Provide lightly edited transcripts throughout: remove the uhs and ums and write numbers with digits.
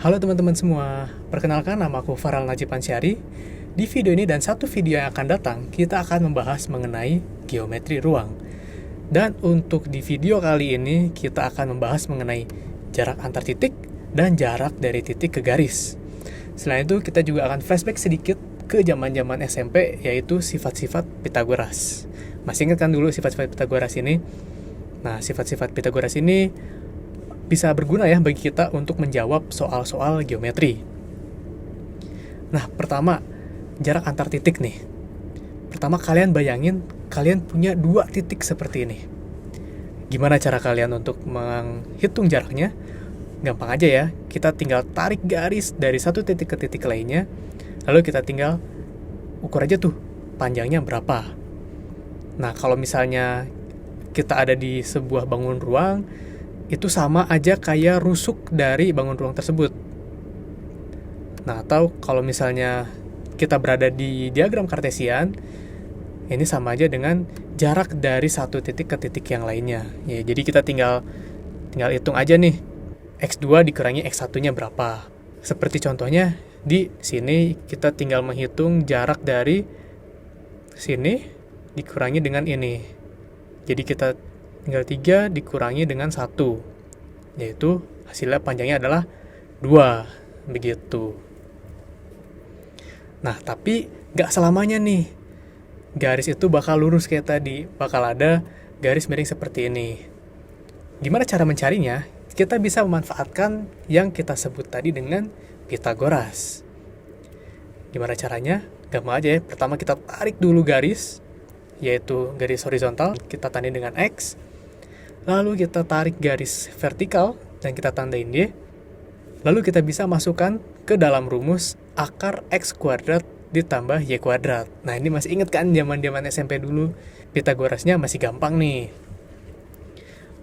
Halo teman-teman semua, perkenalkan nama aku Farel Najib Ansyari. Di video ini dan satu video yang akan datang, kita akan membahas mengenai geometri ruang. Dan untuk di video kali ini, kita akan membahas mengenai jarak antar titik dan jarak dari titik ke garis. Selain itu, kita juga akan flashback sedikit ke zaman-zaman SMP, yaitu sifat-sifat Pythagoras. Masih ingat kan dulu sifat-sifat Pythagoras ini? Nah, sifat-sifat Pythagoras ini bisa berguna ya bagi kita untuk menjawab soal-soal geometri. Nah, pertama, jarak antar titik nih. Pertama, kalian bayangin kalian punya dua titik seperti ini. Gimana cara kalian untuk menghitung jaraknya? Gampang aja ya, kita tinggal tarik garis dari satu titik ke titik lainnya, lalu kita tinggal ukur aja tuh panjangnya berapa. Nah, kalau misalnya kita ada di sebuah bangunan ruang, itu sama aja kayak rusuk dari bangun ruang tersebut. Nah, atau kalau misalnya kita berada di diagram kartesian, ini sama aja dengan jarak dari satu titik ke titik yang lainnya. Ya, jadi kita tinggal hitung aja nih, X2 dikurangi X1-nya berapa. Seperti contohnya, di sini kita tinggal menghitung jarak dari sini dikurangi dengan ini. Jadi kita tinggal 3 dikurangi dengan 1, yaitu hasilnya panjangnya adalah 2, begitu. Nah, tapi nggak selamanya nih garis itu bakal lurus kayak tadi, bakal ada garis miring seperti ini. Gimana cara mencarinya? Kita bisa memanfaatkan yang kita sebut tadi dengan Pythagoras. Gimana caranya? Gampang aja ya, pertama kita tarik dulu garis, yaitu garis horizontal, kita tandai dengan X. Lalu kita tarik garis vertikal dan kita tandain Y. Lalu kita bisa masukkan ke dalam rumus akar X kuadrat ditambah Y kuadrat. Nah, ini masih inget kan zaman-zaman SMP dulu? Pythagorasnya masih gampang nih.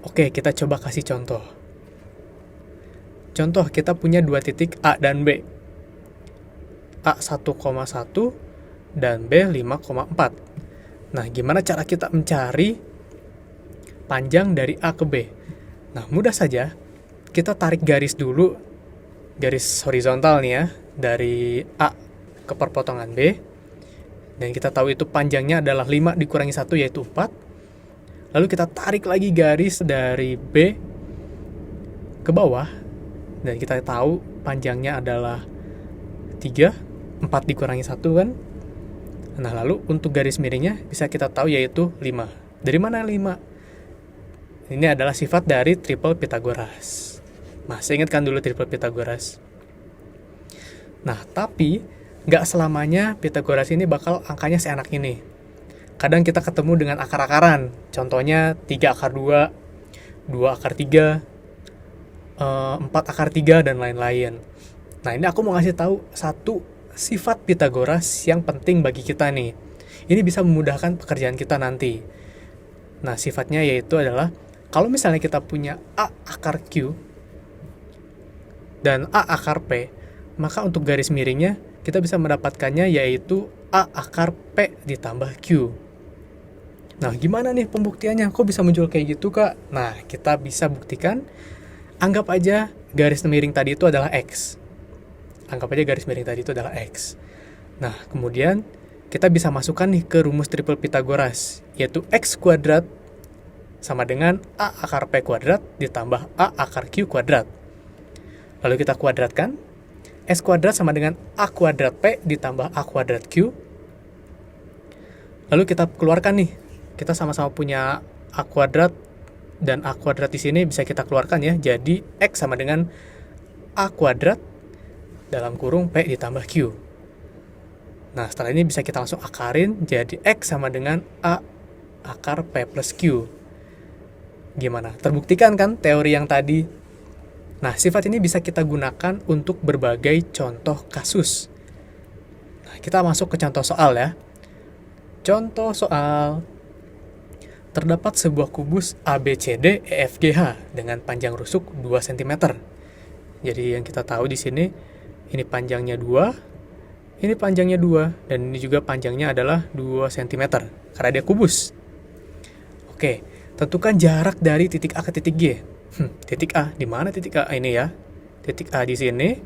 Oke, kita coba kasih contoh. Contoh, kita punya dua titik A dan B. A 1,1 dan B 5,4. Nah, gimana cara kita mencari panjang dari A ke B? Nah, mudah saja. Kita tarik garis dulu, garis horizontal nih ya, dari A ke perpotongan B. Dan kita tahu itu panjangnya adalah 5 dikurangi 1, yaitu 4. Lalu kita tarik lagi garis dari B ke bawah. Dan kita tahu panjangnya adalah 3, 4 dikurangi 1 kan? Nah, lalu untuk garis miringnya bisa kita tahu yaitu 5. Dari mana 5? Ini adalah sifat dari triple Pythagoras. Masih ingat kan dulu triple Pythagoras? Nah, tapi nggak selamanya Pythagoras ini bakal angkanya seenak ini. Kadang kita ketemu dengan akar-akaran. Contohnya 3 akar 2, 2 akar 3, 4 akar 3, dan lain-lain. Nah, ini aku mau ngasih tahu satu sifat Pythagoras yang penting bagi kita nih. Ini bisa memudahkan pekerjaan kita nanti. Nah, sifatnya yaitu adalah kalau misalnya kita punya A akar Q dan A akar P, maka untuk garis miringnya kita bisa mendapatkannya yaitu A akar P ditambah Q. Nah, gimana nih pembuktiannya? Kok bisa muncul kayak gitu, Kak? Nah, kita bisa buktikan. Anggap aja garis miring tadi itu adalah X. Anggap aja garis miring tadi itu adalah X. Nah, kemudian kita bisa masukkan nih ke rumus triple Pythagoras, yaitu X kuadrat sama dengan A akar P kuadrat ditambah A akar Q kuadrat. Lalu kita kuadratkan. S kuadrat sama dengan A kuadrat P ditambah A kuadrat Q. Lalu kita keluarkan nih. Kita sama-sama punya A kuadrat dan A kuadrat di sini bisa kita keluarkan ya. Jadi X sama dengan A kuadrat dalam kurung P ditambah Q. Nah, setelah ini bisa kita langsung akarin. Jadi X sama dengan A akar P plus Q. Gimana? Terbuktikan kan teori yang tadi? Nah, sifat ini bisa kita gunakan untuk berbagai contoh kasus. Nah, kita masuk ke contoh soal ya. Contoh soal. Terdapat sebuah kubus ABCD EFGH dengan panjang rusuk 2 cm. Jadi yang kita tahu di sini, ini panjangnya 2, ini panjangnya 2, dan ini juga panjangnya adalah 2 cm, karena dia kubus. Oke, tentukan jarak dari titik A ke titik G. Titik A, di mana titik A ini ya? titik A di sini,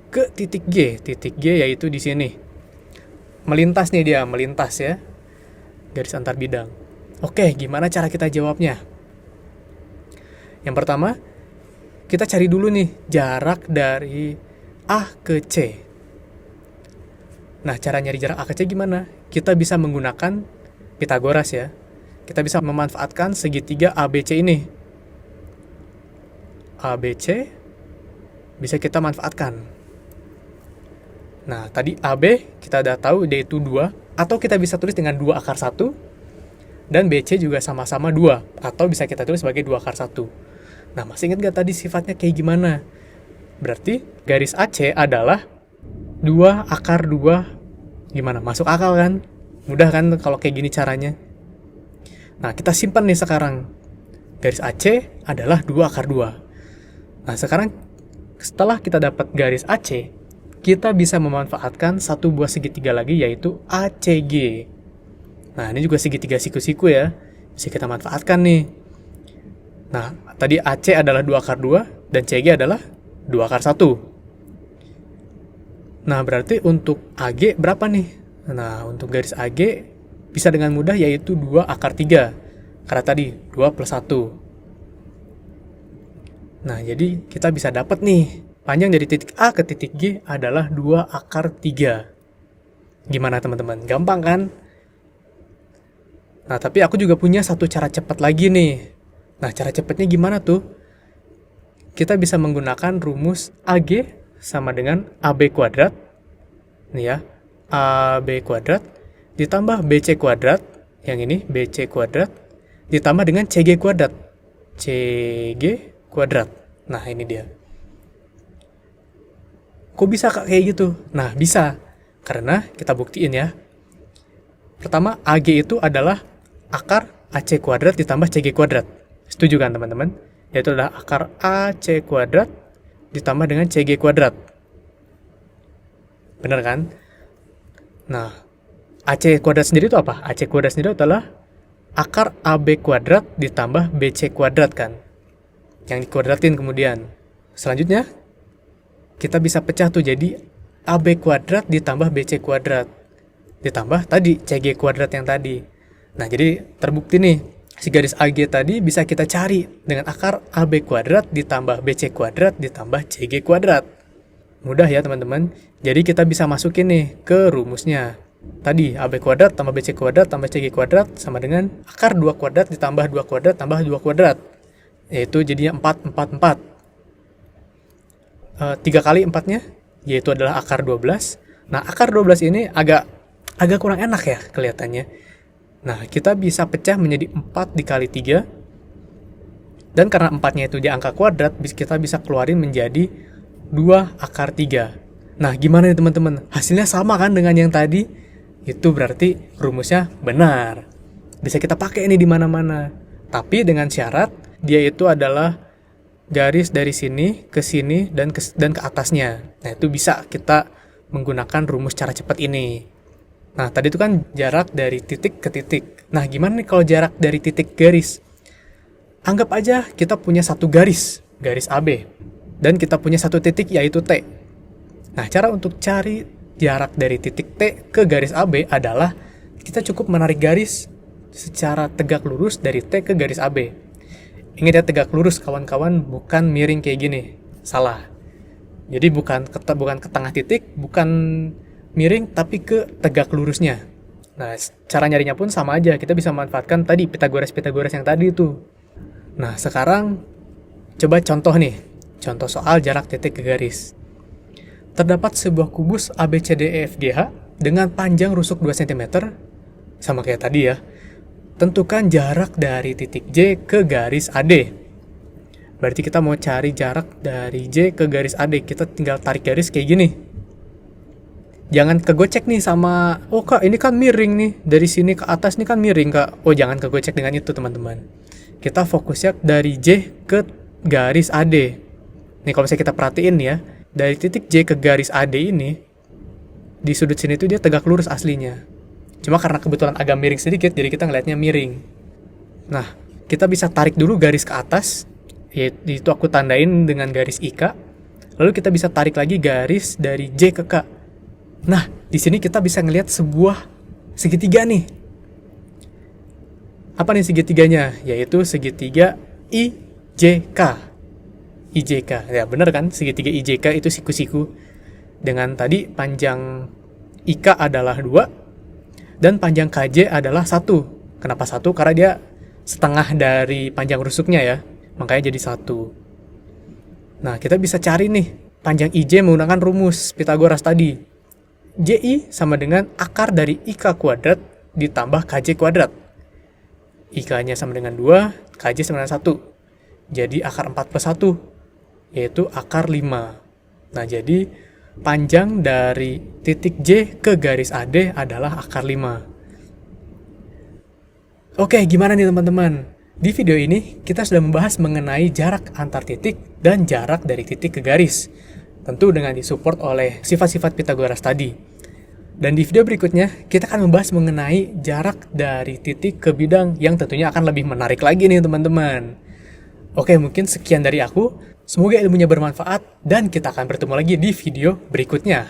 ke titik G. Titik G yaitu di sini. Melintas nih dia, melintas ya. Garis antar bidang. Oke, gimana cara kita jawabnya? Yang pertama, kita cari dulu nih jarak dari A ke C. Nah, cara nyari jarak A ke C gimana? Kita bisa menggunakan Pitagoras ya. Kita bisa memanfaatkan segitiga ABC ini. ABC bisa kita manfaatkan. Nah, tadi AB kita udah tahu yaitu 2, atau kita bisa tulis dengan 2 akar 1, dan BC juga sama-sama 2, atau bisa kita tulis sebagai 2 akar 1. Nah, masih ingat gak tadi sifatnya kayak gimana? Berarti garis AC adalah 2 akar 2. Gimana? Masuk akal kan? Mudah kan kalau kayak gini caranya? Nah, kita simpan nih sekarang. Garis AC adalah 2 akar 2. Nah, sekarang setelah kita dapat garis AC, kita bisa memanfaatkan satu buah segitiga lagi yaitu ACG. Nah, ini juga segitiga siku-siku ya. Bisa kita manfaatkan nih. Nah, tadi AC adalah 2 akar 2 dan CG adalah 2 akar 1. Nah, berarti untuk AG berapa nih? Nah, untuk garis AG bisa dengan mudah yaitu 2 akar 3. Karena tadi 2 plus 1. Nah, jadi kita bisa dapat nih, panjang dari titik A ke titik G adalah 2 akar 3. Gimana teman-teman? Gampang kan? Nah, tapi aku juga punya satu cara cepat lagi nih. Nah, cara cepatnya gimana tuh? Kita bisa menggunakan rumus AG sama dengan AB kuadrat. Nih ya, AB kuadrat ditambah BC kuadrat, yang ini BC kuadrat, ditambah dengan CG kuadrat. CG kuadrat. Nah, ini dia. Kok bisa kayak gitu? Nah, bisa. Karena kita buktiin ya. Pertama, AG itu adalah akar AC kuadrat ditambah CG kuadrat. Setuju kan teman-teman? Yaitu adalah akar AC kuadrat ditambah dengan CG kuadrat. Benar kan? Nah, AC kuadrat sendiri itu apa? AC kuadrat sendiri adalah akar AB kuadrat ditambah BC kuadrat kan? Yang dikuadratin kemudian. Selanjutnya, kita bisa pecah tuh jadi AB kuadrat ditambah BC kuadrat. Ditambah tadi CG kuadrat yang tadi. Nah, jadi terbukti nih, si garis AG tadi bisa kita cari dengan akar AB kuadrat ditambah BC kuadrat ditambah CG kuadrat. Mudah ya teman-teman. Jadi kita bisa masukin nih ke rumusnya. Tadi AB kuadrat tambah BC kuadrat tambah CG kuadrat sama dengan akar 2 kuadrat ditambah 2 kuadrat tambah 2 kuadrat. Yaitu jadinya 4, 4, 4. 3 kali 4-nya, yaitu adalah akar 12. Nah, akar 12 ini agak kurang enak ya kelihatannya. Nah, kita bisa pecah menjadi 4 dikali 3. Dan karena 4-nya itu di angka kuadrat, kita bisa keluarin menjadi 2 akar 3. Nah, gimana nih teman-teman? Hasilnya sama kan dengan yang tadi? Itu berarti rumusnya benar. Bisa kita pakai ini di mana-mana. Tapi dengan syarat dia itu adalah garis dari sini ke sini dan ke atasnya. Nah, itu bisa kita menggunakan rumus cara cepat ini. Nah, tadi itu kan jarak dari titik ke titik. Nah, gimana nih kalau jarak dari titik garis? Anggap aja kita punya satu garis AB. Dan kita punya satu titik yaitu T. Nah, cara untuk cari jarak dari titik T ke garis AB adalah kita cukup menarik garis secara tegak lurus dari T ke garis AB. Ingat ya, tegak lurus kawan-kawan, bukan miring kayak gini. Salah. Jadi bukan ke tengah titik, bukan miring, tapi ke tegak lurusnya. Nah, cara nyarinya pun sama aja. Kita bisa manfaatkan tadi Pitagoras yang tadi itu. Nah, sekarang coba contoh nih. Contoh soal jarak titik ke garis. Terdapat sebuah kubus ABCDEFGH dengan panjang rusuk 2 cm. Sama kayak tadi ya. Tentukan jarak dari titik J ke garis AD. Berarti kita mau cari jarak dari J ke garis AD. Kita tinggal tarik garis kayak gini. Jangan kegocek nih sama, oh kak ini kan miring nih. Dari sini ke atas nih kan miring kak. Oh jangan kegocek dengan itu teman-teman. Kita fokusnya dari J ke garis AD. Nih kalau misalnya kita perhatiin ya. Dari titik J ke garis AD ini. Di sudut sini tuh dia tegak lurus aslinya. Cuma karena kebetulan agak miring sedikit, jadi kita ngeliatnya miring. Nah, kita bisa tarik dulu garis ke atas, yaitu aku tandain dengan garis IK. Lalu kita bisa tarik lagi garis dari J ke K. Nah, di sini kita bisa ngelihat sebuah segitiga nih. Apa nih segitiganya? Yaitu segitiga IJK. IJK, ya bener kan? Segitiga IJK itu siku-siku. Dengan tadi panjang IK adalah 2, dan panjang KJ adalah 1. Kenapa 1? Karena dia setengah dari panjang rusuknya ya. Makanya jadi 1. Nah, kita bisa cari nih panjang IJ menggunakan rumus Pythagoras tadi. JI sama dengan akar dari IK kuadrat ditambah KJ kuadrat. IK-nya sama dengan 2, KJ sama dengan 1. Jadi akar 4 plus 1, yaitu akar 5. Nah, jadi panjang dari titik J ke garis AD adalah akar 5. Oke, gimana nih teman-teman? Di video ini, kita sudah membahas mengenai jarak antar titik dan jarak dari titik ke garis. Tentu dengan disupport oleh sifat-sifat Pythagoras tadi. Dan di video berikutnya, kita akan membahas mengenai jarak dari titik ke bidang yang tentunya akan lebih menarik lagi nih teman-teman. Oke, mungkin sekian dari aku. Semoga ilmunya bermanfaat dan kita akan bertemu lagi di video berikutnya.